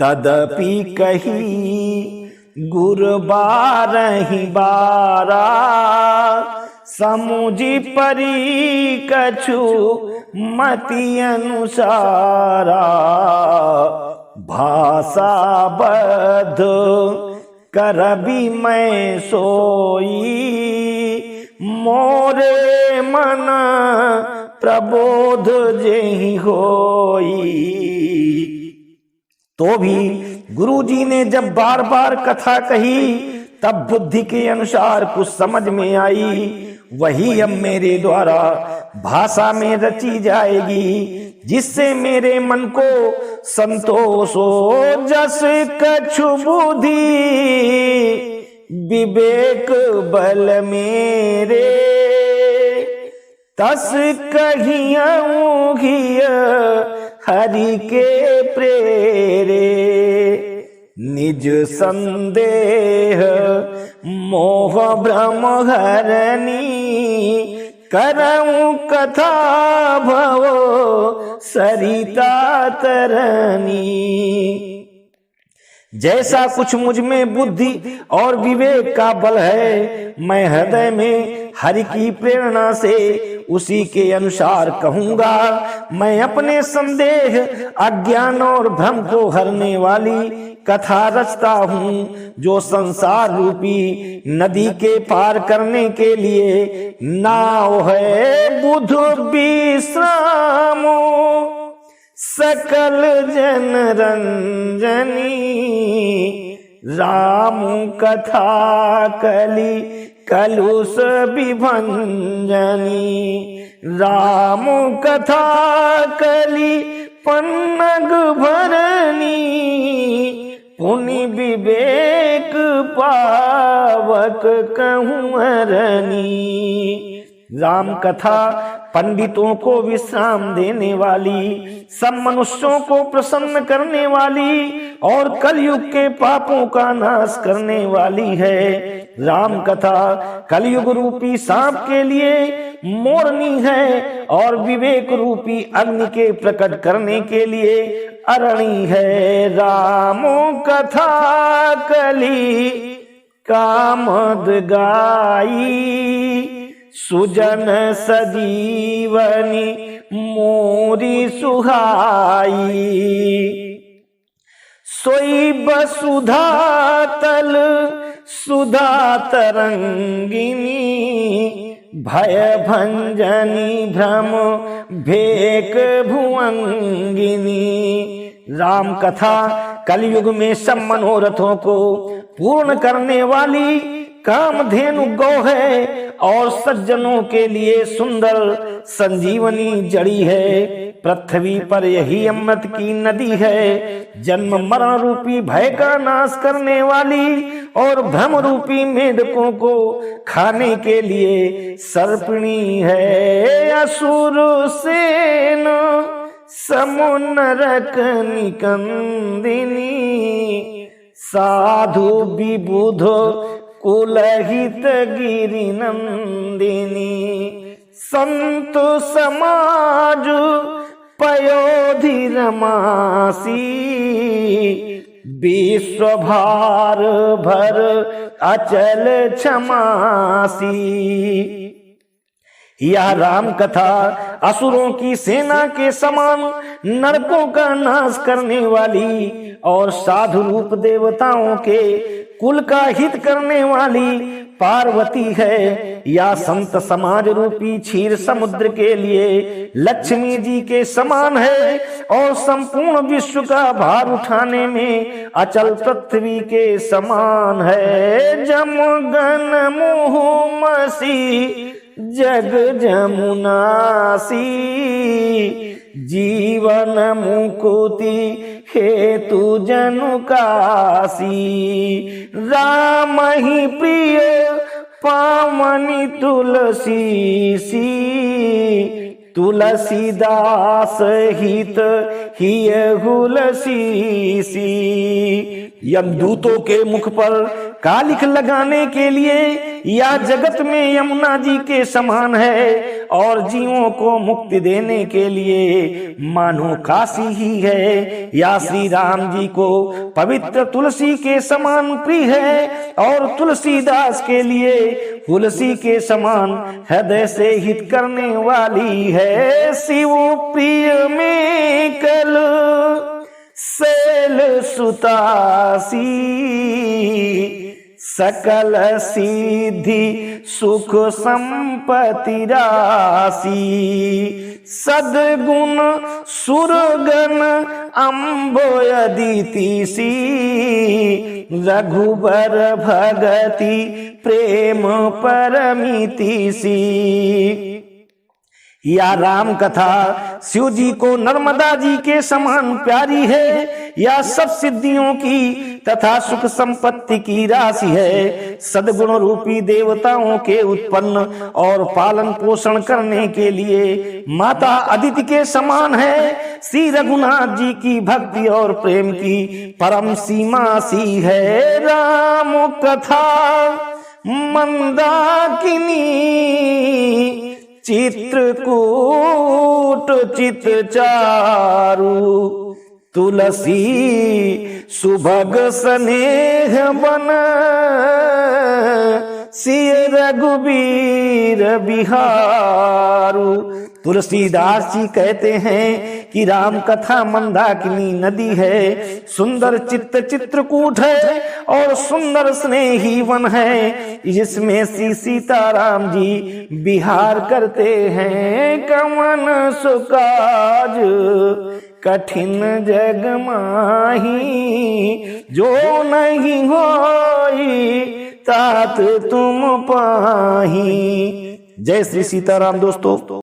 तदपि कही गुर बारहि बारा, समुझि परी कछु मति अनुसारा। भाषा बद्ध करबी मैं सोई, मोरे मन प्रबोध जेहि होई। तो भी गुरुजी ने जब बार बार कथा कही तब बुद्धि के अनुसार कुछ समझ में आई, वही अब मेरे द्वारा भाषा में रची जाएगी, जिससे मेरे मन को संतोष हो। जस कछु बुद्धि विवेक बल मेरे, तस कहियऊं घिय हरि के प्रेरे। निज संदेह मोह भ्रम हरनी, करऊं कथा भव सरिता तरनी। जैसा कुछ मुझ में बुद्धि और विवेक का बल है, मैं हृदय में हरि की प्रेरणा से उसी के अनुसार कहूंगा। मैं अपने संदेह, अज्ञान और भ्रम को हरने वाली कथा रचता हूँ, जो संसार रूपी नदी के पार करने के लिए नाव है। बुध विश्रामो सकल जन रंजनी, राम कथा कली कलुष विभंजनी। राम कथा कली पन्नग भरनी, पुनि विवेक पावक कहूँ हरनी। राम कथा पंडितों को विश्राम देने वाली, सब मनुष्यों को प्रसन्न करने वाली और कलयुग के पापों का नाश करने वाली है। राम कथा कलयुग रूपी सांप के लिए मोरनी है और विवेक रूपी अग्नि के प्रकट करने के लिए अरणी है। राम कथा कली कामद गाई, सुजन सजीवनी मोरी सुहाई। सोई बसुधा तल सुधा तरंगिनी, भय भंजनी भ्रम भेक भुवंगिनी। राम कथा कलयुग में सब मनोरथों को पूर्ण करने वाली कामधेनु गौ है और सज्जनों के लिए सुंदर संजीवनी जड़ी है। पृथ्वी पर यही अमृत की नदी है। जन्म मरण रूपी भय का नाश करने वाली और भ्रम रूपी मेढकों को खाने के लिए सर्पिणी है। असुर सेन समुनरक निकंदिनी, साधु विबुध कुलहित गिरि नंदिनी। संत समाज पयोधि रमासी, विश्व भार भर अचल क्षमासी। यह राम कथा असुरों की सेना के समान नरकों का नाश करने वाली और साधु रूप देवताओं के कुल का हित करने वाली पार्वती है। या संत समाज रूपी क्षीर समुद्र के लिए लक्ष्मी जी के समान है और संपूर्ण विश्व का भार उठाने में अचल पृथ्वी के समान है। जम गन मोह मसी जग जमुनासी, जीवन मुकुति हेतु जनु कासी। राम ही प्रिय पावनी तुलसी सी, तुलसीदास हित हिय हुलसी सी। यमदूतों के मुख पर कालिख लगाने के लिए या जगत में यमुना जी के समान है, और जीवों को मुक्ति देने के लिए मानो काशी ही है। या श्री राम जी को पवित्र तुलसी के समान प्रिय है, और तुलसीदास के लिए तुलसी के समान हृदय से हित करने वाली है। शिव प्रिय में कल शैल सुतासी, सकल सिद्धि सुख संपत्ति राशि। सद्गुण सुरगन अम्बोयदिति सी, रघुबर भगति प्रेम परमिति सी। या राम कथा शिव जी को नर्मदा जी के समान प्यारी है, या सब सिद्धियों की तथा सुख संपत्ति की राशि है। सद्गुण रूपी देवताओं के उत्पन्न और पालन पोषण करने के लिए माता अदिति के समान है। श्री रघुनाथ जी की भक्ति और प्रेम की परम सीमा सी है। राम कथा मंदाकिनी, चित्रकूट चित चारु, तुलसी सुभग स्नेह बन, सिय रघुबीर बिहारू। तुलसीदास जी कहते हैं कि राम कथा मंदाकिनी नदी है, सुंदर चित्त चित्रकूट है, और सुंदर स्नेही वन है, जिसमें श्री सीताराम जी विहार करते हैं। कमन सुकाज कठिन जग माही, जो नहीं होई तात तुम पाही। जय श्री सीताराम दोस्तों।